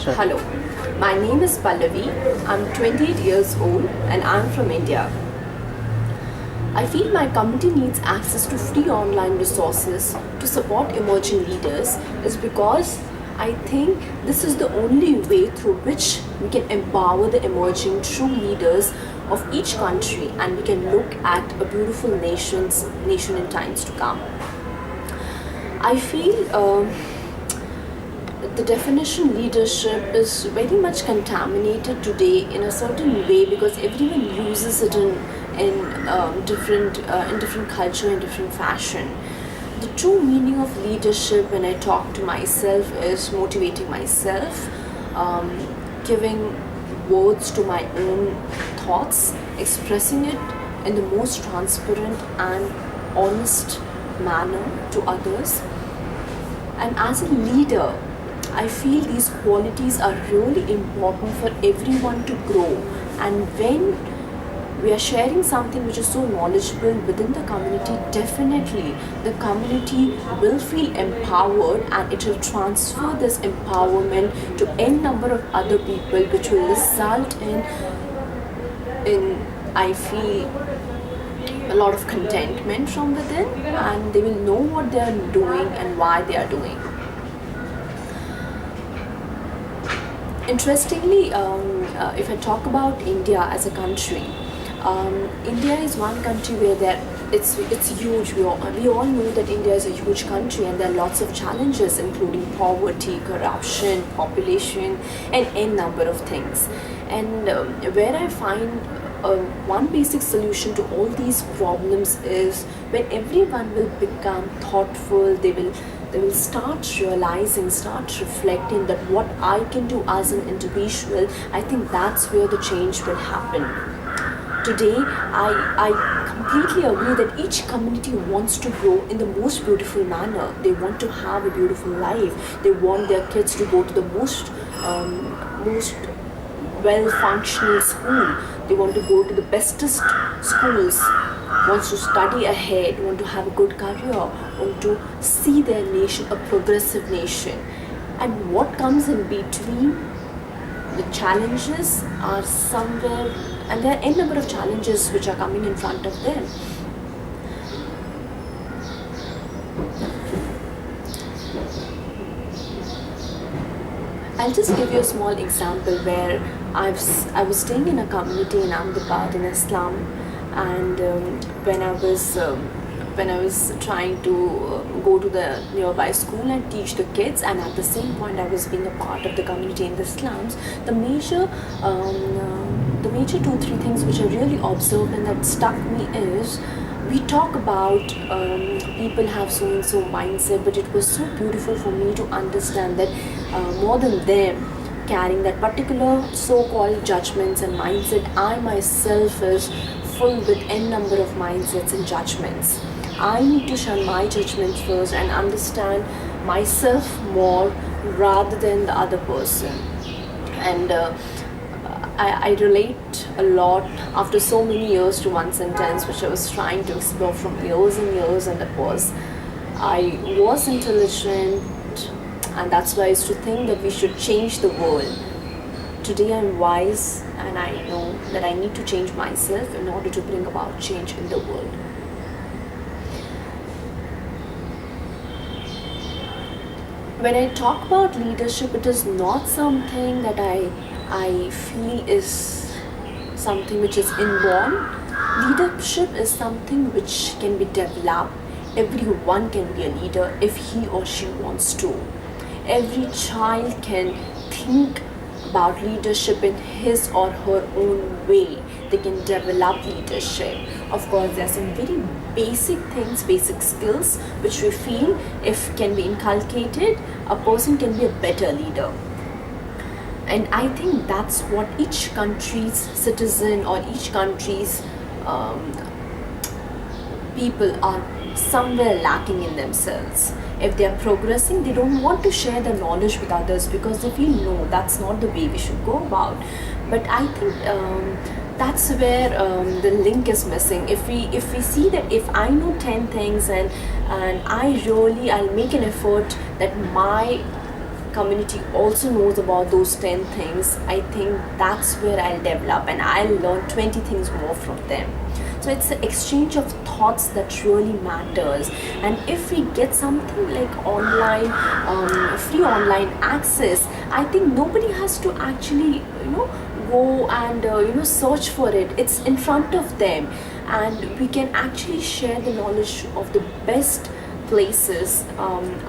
start. Hello, my name is Pallavi. I'm 28 years old and I'm from India. I feel my community needs access to free online resources to support emerging leaders is because I think this is the only way through which we can empower the emerging true leaders of each country and we can look at a beautiful nation in times to come. I feel the definition leadership is very much contaminated today in a certain way because everyone uses it in different culture in different fashion. The true meaning of leadership when I talk to myself is motivating myself, giving words to my own thoughts, expressing it in the most transparent and honest manner to others. And as a leader, I feel these qualities are really important for everyone to grow. And when we are sharing something which is so knowledgeable within the community, definitely the community will feel empowered and it will transfer this empowerment to n number of other people, which will result in I feel a lot of contentment from within, and they will know what they are doing and why they are doing. Interestingly, if I talk about India as a country, India is one country where it's huge. We all know that India is a huge country and there are lots of challenges, including poverty, corruption, population, and n number of things. And where I find one basic solution to all these problems is when everyone will become thoughtful, they will start realizing, start reflecting that what I can do as an individual. I think that's where the change will happen. Today, I completely agree that each community wants to grow in the most beautiful manner. They want to have a beautiful life. They want their kids to go to the most well-functioning school. They want to go to the bestest schools, wants to study ahead, want to have a good career, want to see their nation a progressive nation. And what comes in between, the challenges are somewhere, and there are n number of challenges which are coming in front of them. I'll just give you a small example where I was staying in a community in Ahmedabad in a slum, and when I was trying to go to the nearby school and teach the kids, and at the same point I was being a part of the community in the slums, the major 2-3 things which I really observed and that stuck me is, we talk about people have so and so mindset, but it was so beautiful for me to understand that more than them carrying that particular so-called judgments and mindset, I myself is full with n number of mindsets and judgments. I need to shun my judgments first and understand myself more rather than the other person. And I relate a lot after so many years to one sentence which I was trying to explore from years and years, and that was, I was intelligent and that's why I used to think that we should change the world. Today I'm wise and I know that I need to change myself in order to bring about change in the world. When I talk about leadership, it is not something that I feel is something which is inborn. Leadership is something which can be developed. Everyone can be a leader if he or she wants to. Every child can think about leadership in his or her own way. They can develop leadership. Of course, there are some very basic things, basic skills, which we feel if can be inculcated, a person can be a better leader. And I think that's what each country's citizen or each country's people are somewhere lacking in themselves. If they are progressing, they don't want to share their knowledge with others because they feel no, that's not the way we should go about. But I think that's where the link is missing. If we see that if I know 10 things and I'll make an effort that my community also knows about those 10 things, I think that's where I'll develop and I'll learn 20 things more from them. So it's the exchange of thoughts that really matters. And if we get something like online, free online access, I think nobody has to actually, go and search for it. It's in front of them, and we can actually share the knowledge of the best places,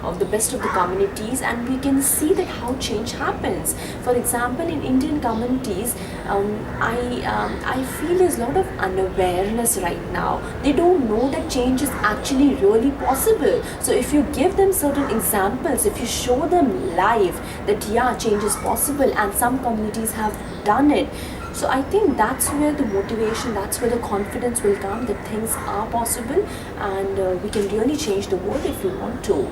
of the best of the communities, and we can see that how change happens. For example, in Indian communities, I feel there's a lot of unawareness right now. They don't know that change is actually really possible. So if you give them certain examples, if you show them live that yeah, change is possible, and some communities have done it, so I think that's where the motivation, that's where the confidence will come that things are possible, and we can really change the world if we want to.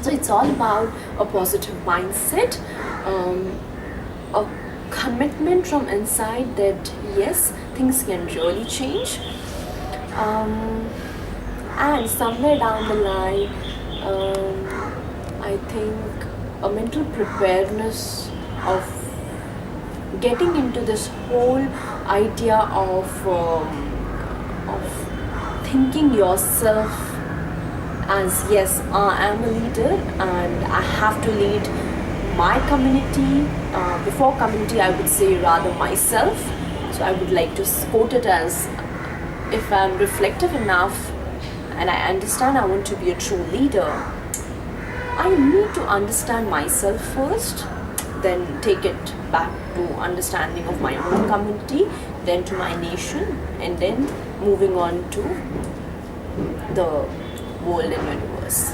So it's all about a positive mindset, a commitment from inside that yes, things can really change, and somewhere down the line, I think a mental preparedness of getting into this whole idea of thinking yourself as yes, I am a leader and I have to lead my community. Before community, I would say rather myself. So I would like to quote it as, if I'm reflective enough and I understand I want to be a true leader, I need to understand myself first, then take it back to understanding of my own community, then to my nation, and then moving on to the world and universe.